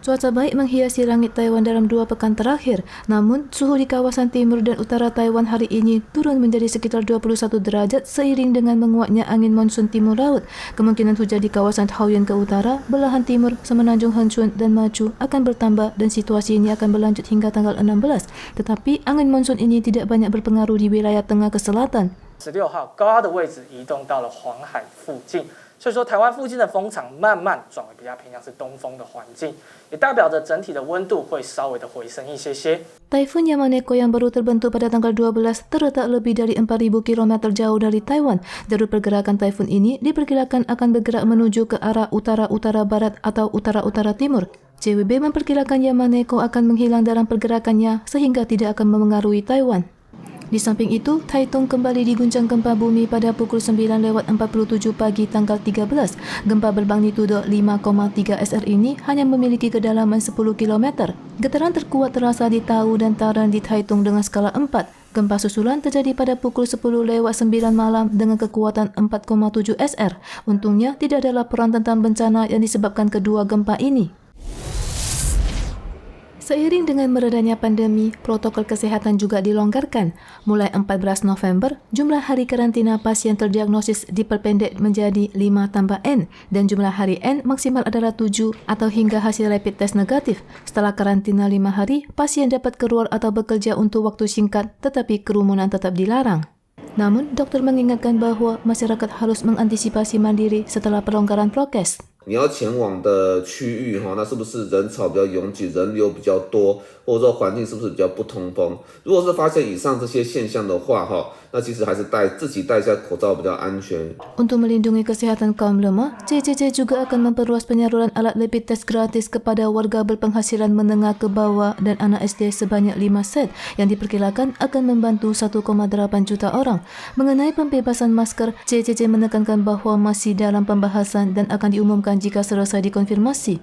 Cuaca baik menghiasi langit Taiwan dalam 2 pekan terakhir, namun suhu di kawasan timur dan utara Taiwan hari ini turun menjadi sekitar 21 derajat seiring dengan menguatnya angin monsun timur laut. Kemungkinan hujan di kawasan Taoyuan ke utara, belahan timur, semenanjung Hengchun dan Machu akan bertambah dan situasi ini akan berlanjut hingga tanggal 16. Tetapi angin monsun ini tidak banyak berpengaruh di wilayah tengah ke selatan. 16号高压的位置移动到了黄海附近，所以说台湾附近的风场慢慢转为比较偏向是东风的环境，也代表着整体的温度会稍微的回升一些些。 Taifun Yamaneko yang baru terbentuk pada tanggal 12 terletak lebih dari 4.000 km jauh dari Taiwan. Jalur pergerakan taifun ini diperkirakan akan bergerak menuju ke arah utara-utara barat atau utara-utara timur. CWB memperkirakan Yamaneko akan menghilang dalam pergerakannya sehingga tidak akan memengaruhi Taiwan. Di samping itu, Taitung kembali diguncang gempa bumi pada pukul 9:47 pagi tanggal 13. Gempa bermagnitudo 5,3 SR ini hanya memiliki kedalaman 10 km. Getaran terkuat terasa di Tau dan Taran di Taitung dengan skala 4. Gempa susulan terjadi pada pukul 10:09 malam dengan kekuatan 4,7 SR. Untungnya tidak ada laporan tentang bencana yang disebabkan kedua gempa ini. Seiring dengan meredanya pandemi, protokol kesehatan juga dilonggarkan. Mulai 14 November, jumlah hari karantina pasien terdiagnosis diperpendek menjadi 5+N dan jumlah hari N maksimal adalah 7 atau hingga hasil rapid test negatif. Setelah karantina 5 hari, pasien dapat keluar atau bekerja untuk waktu singkat, tetapi kerumunan tetap dilarang. Namun, dokter mengingatkan bahwa masyarakat harus mengantisipasi mandiri setelah pelonggaran prokes. 你要前往的区域那是不是人潮比较拥挤，人流比较多，或者说环境是不是比较不通风？如果是发现以上这些现象的话那其实还是自己戴一下口罩比较安全。 Untuk melindungi kesehatan kaum lemah, CCC juga akan memperluas penyaluran alat rapid test gratis kepada warga berpenghasilan menengah ke bawah dan anak SD sebanyak 5 set yang diperkirakan akan membantu 1,8 juta orang. Mengenai pembebasan masker, CCC menekankan bahwa masih dalam pembahasan dan akan diumumkan jika selesai dikonfirmasi.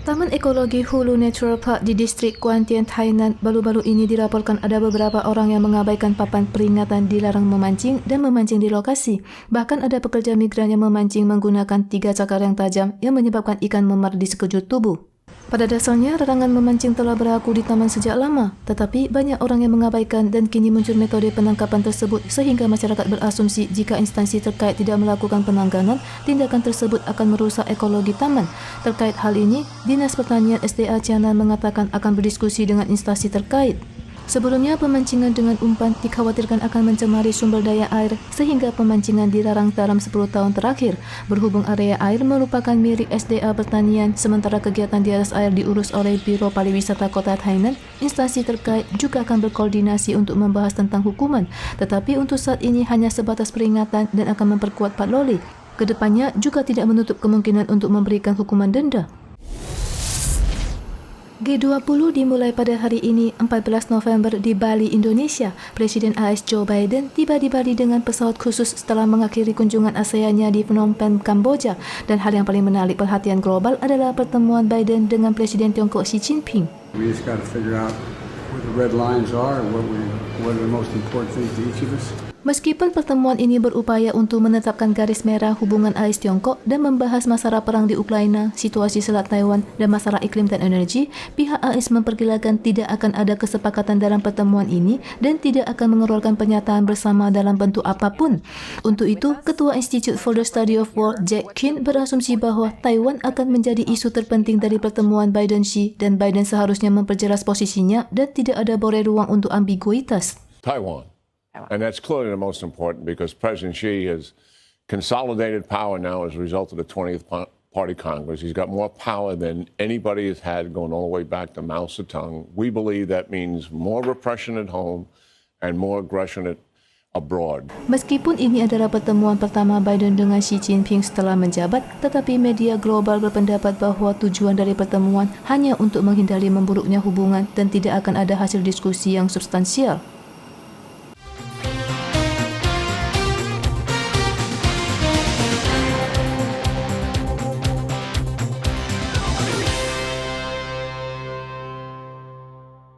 Taman Ekologi Hulu Natural Park di distrik Guantian, Tainan, baru-baru ini dilaporkan ada beberapa orang yang mengabaikan papan peringatan dilarang memancing dan memancing di lokasi. Bahkan ada pekerja migran yang memancing menggunakan 3 cakar yang tajam yang menyebabkan ikan memar di sekujur tubuh. Pada dasarnya, larangan memancing telah berlaku di taman sejak lama, tetapi banyak orang yang mengabaikan dan kini muncul metode penangkapan tersebut sehingga masyarakat berasumsi jika instansi terkait tidak melakukan penanganan, tindakan tersebut akan merusak ekologi taman. Terkait hal ini, Dinas Pertanian SDA Cianan mengatakan akan berdiskusi dengan instansi terkait. Sebelumnya, pemancingan dengan umpan dikhawatirkan akan mencemari sumber daya air sehingga pemancingan dilarang dalam 10 tahun terakhir. Berhubung area air merupakan milik SDA Pertanian, sementara kegiatan di atas air diurus oleh Biro Pariwisata Kota Tainan, instansi terkait juga akan berkoordinasi untuk membahas tentang hukuman. Tetapi untuk saat ini hanya sebatas peringatan dan akan memperkuat patroli. Kedepannya juga tidak menutup kemungkinan untuk memberikan hukuman denda. G20 dimulai pada hari ini 14 November di Bali, Indonesia. Presiden AS Joe Biden tiba di Bali dengan pesawat khusus setelah mengakhiri kunjungan ASEAN-nya di Phnom Penh, Kamboja. Dan hal yang paling menarik perhatian global adalah pertemuan Biden dengan Presiden Tiongkok Xi Jinping. We just got to figure out what the red lines are and what are the most important things to each of us. Meskipun pertemuan ini berupaya untuk menetapkan garis merah hubungan AS-Tiongkok dan membahas masalah perang di Ukraina, situasi Selat Taiwan, dan masalah iklim dan energi, pihak AS memperkirakan tidak akan ada kesepakatan dalam pertemuan ini dan tidak akan mengeluarkan pernyataan bersama dalam bentuk apapun. Untuk itu, Ketua Institute for the Study of War, Jack Keane, berasumsi bahwa Taiwan akan menjadi isu terpenting dari pertemuan Biden-Xi dan Biden seharusnya memperjelas posisinya dan tidak ada boleh ruang untuk ambiguitas. Taiwan. And that's clearly the most important because President Xi has consolidated power now as a result of the 20th Party Congress. He's got more power than anybody has had going all the way back to Mao Zedong. We believe that means more repression at home and more aggression abroad. Meskipun ini adalah pertemuan pertama Biden dengan Xi Jinping setelah menjabat, tetapi media global berpendapat bahwa tujuan dari pertemuan hanya untuk menghindari memburuknya hubungan dan tidak akan ada hasil diskusi yang substansial.